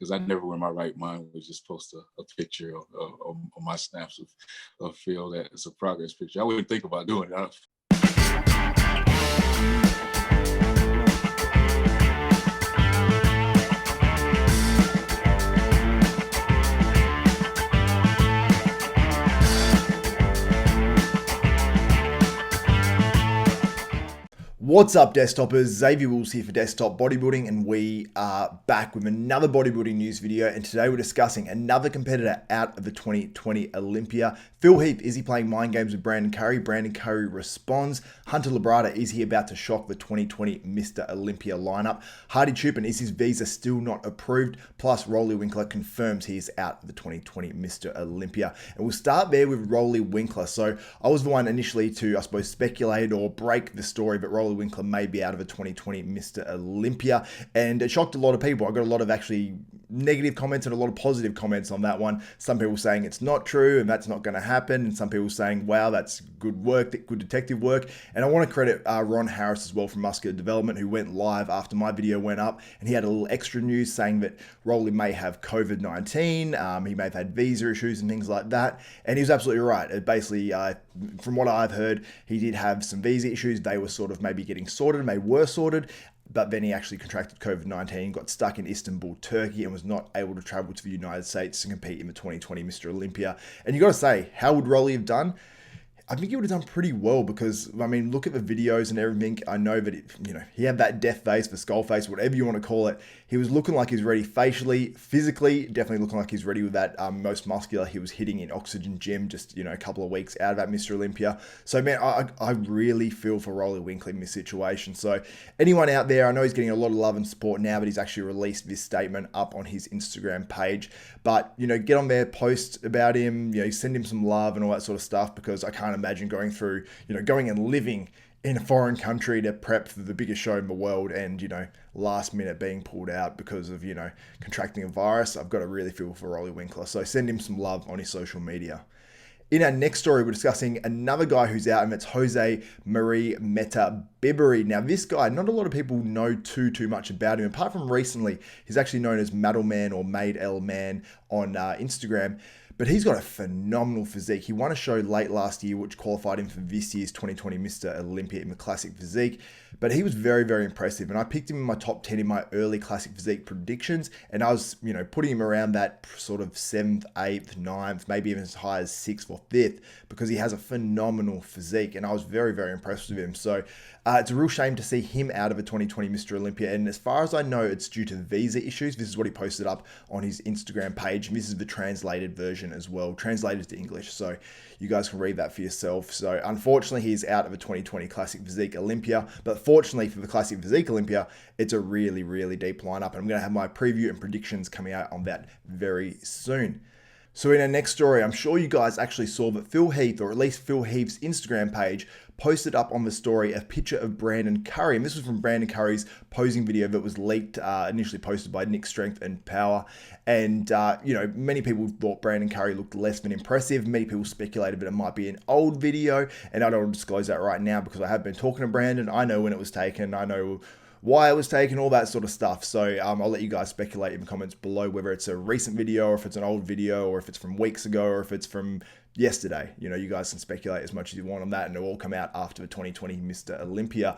because I never in my right mind would just post a picture of my snaps of Phil that it's a progress picture. I wouldn't think about doing it. What's up, Desktopers? Xavier Wills here for Desktop Bodybuilding, and we are back with another bodybuilding news video. And today we're discussing another competitor out of the 2020 Olympia. Phil Heath, is he playing mind games with Brandon Curry? Brandon Curry responds. Hunter Labrada, is he about to shock the 2020 Mr. Olympia lineup? Hadi Choopan, is his visa still not approved? Plus, Roelly Winklaar confirms he is out of the 2020 Mr. Olympia. And we'll start there with Roelly Winklaar. So I was the one initially to, I suppose, speculate or break the story, but Roelly Winklaar may be out of a 2020 Mr. Olympia, and it shocked a lot of people. I got a lot of actually negative comments and a lot of positive comments on that one. Some people saying it's not true and that's not going to happen, and some people saying, wow, that's good work, good detective work. And I want to credit Ron Harris as well from Muscular Development, who went live after my video went up, and he had a little extra news saying that Roelly may have COVID-19, he may have had visa issues and things like that, and he was absolutely right. It basically, from what I've heard, he did have some visa issues. They were sort of maybe getting sorted, and they were sorted, but then he actually contracted COVID-19, got stuck in Istanbul, Turkey, and was not able to travel to the United States to compete in the 2020 Mr. Olympia. And you got to say, how would Roelly have done? I think he would have done pretty well, because, I mean, look at the videos and everything. I know that, he had that death face, the skull face, whatever you want to call it. He was looking like he's ready facially, physically, definitely looking like he's ready with that most muscular he was hitting in Oxygen Gym just, a couple of weeks out of that Mr. Olympia. So, man, I really feel for Roelly Winklaar in this situation. So, anyone out there, I know he's getting a lot of love and support now that he's actually released this statement up on his Instagram page. But, get on there, post about him, send him some love and all that sort of stuff, because I can't imagine going through, going and living in a foreign country to prep for the biggest show in the world and, last minute being pulled out because of, contracting a virus. I've got to really feel for Roelly Winklaar. So send him some love on his social media. In our next story, we're discussing another guy who's out, and it's Jose Marie Mete Bueriberi. Now, this guy, not a lot of people know too much about him. Apart from recently, he's actually known as Madelman or Madelman on Instagram. But he's got a phenomenal physique. He won a show late last year, which qualified him for this year's 2020 Mr. Olympia in the Classic Physique. But he was very, very impressive. And I picked him in my top 10 in my early Classic Physique predictions. And I was, putting him around that sort of 7th, 8th, 9th, maybe even as high as 6th or 5th, because he has a phenomenal physique. And I was very, very impressed with him. So it's a real shame to see him out of a 2020 Mr. Olympia. And as far as I know, it's due to visa issues. This is what he posted up on his Instagram page. And this is the translated version as well, translated to English. So you guys can read that for yourself. So unfortunately, he's out of a 2020 Classic Physique Olympia. But fortunately for the Classic Physique Olympia, it's a really, really deep lineup. And I'm going to have my preview and predictions coming out on that very soon. So in our next story, I'm sure you guys actually saw that Phil Heath, or at least Phil Heath's Instagram page, posted up on the story a picture of Brandon Curry. And this was from Brandon Curry's posing video that was leaked, initially posted by Nick Strength and Power. And, many people thought Brandon Curry looked less than impressive. Many people speculated that it might be an old video. And I don't want to disclose that right now, because I have been talking to Brandon. I know when it was taken. I know why it was taken, all that sort of stuff. So I'll let you guys speculate in the comments below whether it's a recent video, or if it's an old video, or if it's from weeks ago, or if it's from yesterday. You guys can speculate as much as you want on that, and it'll all come out after the 2020 Mr. Olympia.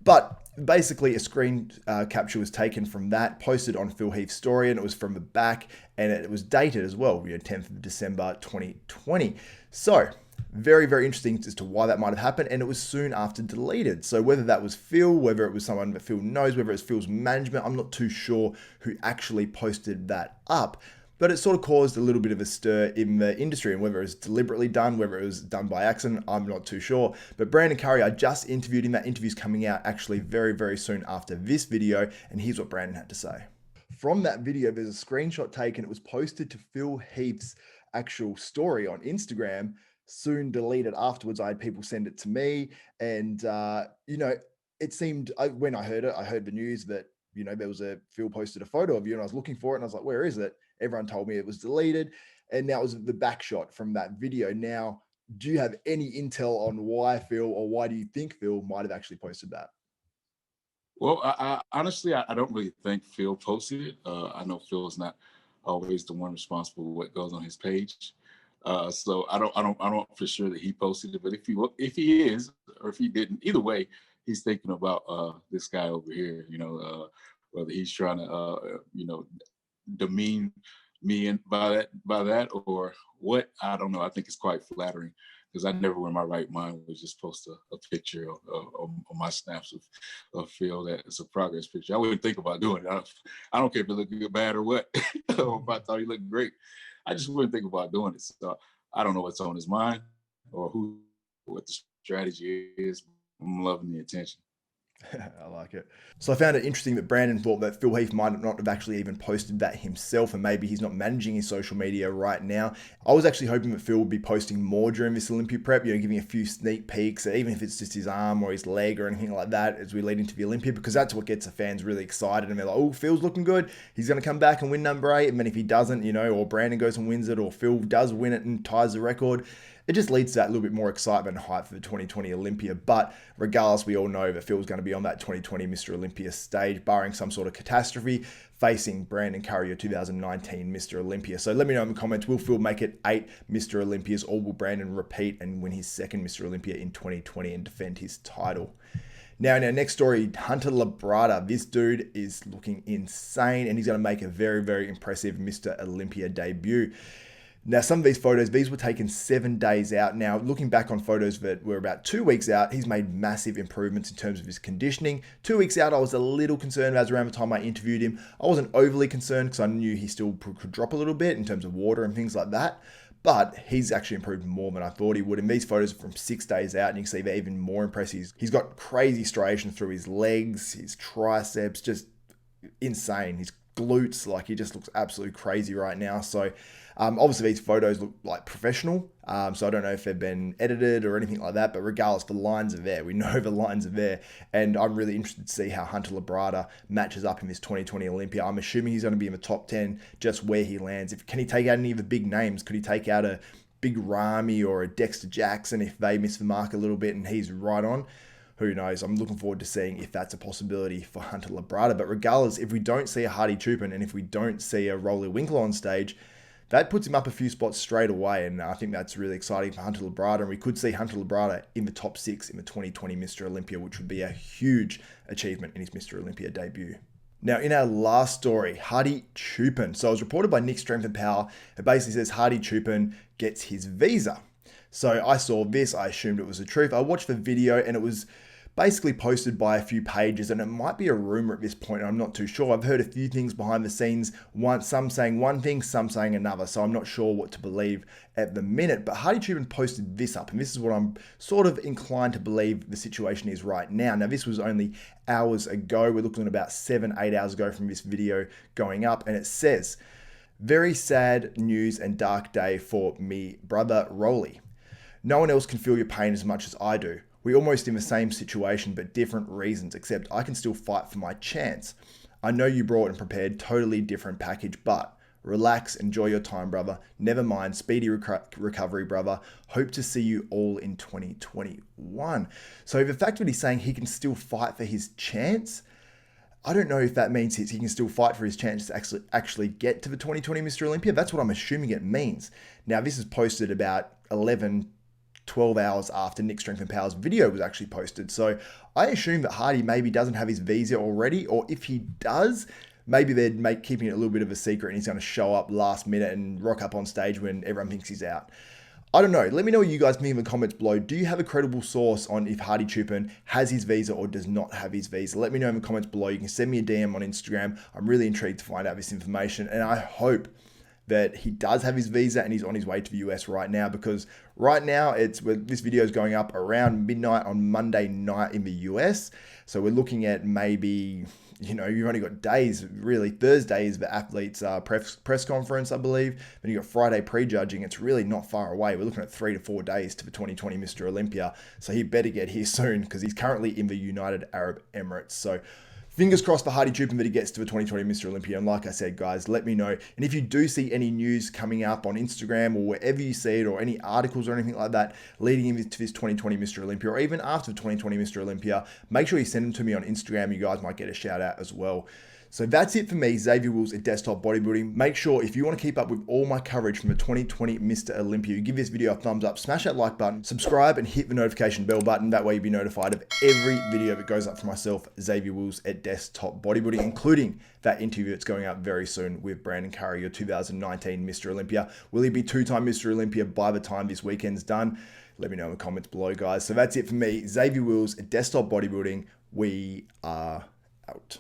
But basically, a screen capture was taken from that, posted on Phil Heath's story, and it was from the back, and it was dated as well, 10th of December 2020. So very, very interesting as to why that might have happened, and it was soon after deleted. So whether that was Phil, whether it was someone that Phil knows, whether it's Phil's management, I'm not too sure who actually posted that up. But it sort of caused a little bit of a stir in the industry, and whether it was deliberately done, whether it was done by accident, I'm not too sure. But Brandon Curry, I just interviewed him. That interview's coming out actually very, very soon after this video, and here's what Brandon had to say. From that video, there's a screenshot taken. It was posted to Phil Heath's actual story on Instagram, soon deleted afterwards. I had people send it to me, and it seemed, when I heard the news that there was Phil posted a photo of you, and I was looking for it, and I was like, where is it? Everyone told me it was deleted, and that was the back shot from that video. Now, do you have any intel on why Phil, or why do you think Phil might have actually posted that? Well, I honestly, I don't really think Phil posted it. I know Phil's not always the one responsible for what goes on his page. So I don't for sure that he posted it. But if he is, or if he didn't, either way, he's thinking about this guy over here. Whether he's trying to demean me and by that or what, I don't know. I think it's quite flattering because I never in my right mind would just post a picture of my snaps of Phil that it's a progress picture. I wouldn't think about doing it. I don't care if it looked good, bad, or what, or if I thought he looked great. I just wouldn't think about doing it. So I don't know what's on his mind or what the strategy is. I'm loving the attention. I like it. So I found it interesting that Brandon thought that Phil Heath might not have actually even posted that himself, and maybe he's not managing his social media right now. I was actually hoping that Phil would be posting more during this Olympia prep, giving a few sneak peeks, even if it's just his arm or his leg or anything like that as we lead into the Olympia, because that's what gets the fans really excited. And they're like, oh, Phil's looking good. He's going to come back and win number 8. And then if he doesn't, or Brandon goes and wins it, or Phil does win it and ties the record, it just leads to that little bit more excitement and hype for the 2020 Olympia. But regardless, we all know that Phil's going to be on that 2020 Mr. Olympia stage, barring some sort of catastrophe, facing Brandon Curry, 2019 Mr. Olympia. So let me know in the comments, will Phil make it 8 Mr. Olympias, or will Brandon repeat and win his second Mr. Olympia in 2020 and defend his title? Now, in our next story, Hunter Labrada. This dude is looking insane, and he's going to make a very, very impressive Mr. Olympia debut. Now, some of these photos, these were taken 7 days out. Now, looking back on photos that were about 2 weeks out, he's made massive improvements in terms of his conditioning. 2 weeks out, I was a little concerned as around the time I interviewed him. I wasn't overly concerned because I knew he still could drop a little bit in terms of water and things like that. But he's actually improved more than I thought he would. And these photos are from 6 days out, and you can see they're even more impressive. He's got crazy striations through his legs, his triceps, just insane. His glutes, like, he just looks absolutely crazy right now. So obviously these photos look like professional, so I don't know if they've been edited or anything like that, but regardless, the lines are there. We know the lines are there, and I'm really interested to see how Hunter Labrada matches up in this 2020 Olympia. I'm assuming he's going to be in the top 10, just where he lands. Can he take out any of the big names? Could he take out a big Rami or a Dexter Jackson if they miss the mark a little bit and he's right on? Who knows? I'm looking forward to seeing if that's a possibility for Hunter Labrada. But regardless, if we don't see a Hadi Choopan and if we don't see a Roelly Winklaar on stage, that puts him up a few spots straight away, and I think that's really exciting for Hunter Labrada, and we could see Hunter Labrada in the top 6 in the 2020 Mr. Olympia, which would be a huge achievement in his Mr. Olympia debut. Now, in our last story, Hadi Choopan. So it was reported by Nick Strength and Power. It basically says Hadi Choopan gets his visa. So I saw this, I assumed it was the truth. I watched the video, and it was basically posted by a few pages, and it might be a rumor at this point. I'm not too sure. I've heard a few things behind the scenes, some saying one thing, some saying another, so I'm not sure what to believe at the minute. But Hadi Choopan posted this up, and this is what I'm sort of inclined to believe the situation is right now. Now, this was only hours ago. We're looking at about 7-8 hours ago from this video going up, and it says, "Very sad news and dark day for me, brother Roelly. No one else can feel your pain as much as I do. We almost in the same situation, but different reasons, except I can still fight for my chance. I know you brought and prepared totally different package, but relax, enjoy your time, brother. Never mind, speedy recovery, brother. Hope to see you all in 2021. So the fact that he's saying he can still fight for his chance, I don't know if that means he can still fight for his chance to actually get to the 2020 Mr. Olympia. That's what I'm assuming it means. Now, this is posted about 12 hours after Nick Strength and Power's video was actually posted. So I assume that Hadi maybe doesn't have his visa already, or if he does, maybe they're keeping it a little bit of a secret and he's going to show up last minute and rock up on stage when everyone thinks he's out. I don't know. Let me know what you guys think in the comments below. Do you have a credible source on if Hadi Choopan has his visa or does not have his visa? Let me know in the comments below. You can send me a DM on Instagram. I'm really intrigued to find out this information, and I hope that he does have his visa and he's on his way to the US right now, because right now this video is going up around midnight on Monday night in the US. So we're looking at maybe, you've only got days, really. Thursday is the athletes' press conference, I believe. Then you got Friday prejudging. It's really not far away. We're looking at 3 to 4 days to the 2020 Mr. Olympia. So he better get here soon, because he's currently in the United Arab Emirates. So Fingers crossed for Hadi Choopan that he gets to the 2020 Mr. Olympia. And like I said, guys, let me know. And if you do see any news coming up on Instagram or wherever you see it, or any articles or anything like that leading into this 2020 Mr. Olympia, or even after the 2020 Mr. Olympia, make sure you send them to me on Instagram. You guys might get a shout out as well. So that's it for me, Xavier Wills at Desktop Bodybuilding. Make sure if you want to keep up with all my coverage from the 2020 Mr. Olympia, you give this video a thumbs up, smash that like button, subscribe, and hit the notification bell button. That way you'll be notified of every video that goes up for myself, Xavier Wills at Desktop Bodybuilding, including that interview that's going up very soon with Brandon Curry, your 2019 Mr. Olympia. Will he be two-time Mr. Olympia by the time this weekend's done? Let me know in the comments below, guys. So that's it for me, Xavier Wills at Desktop Bodybuilding. We are out.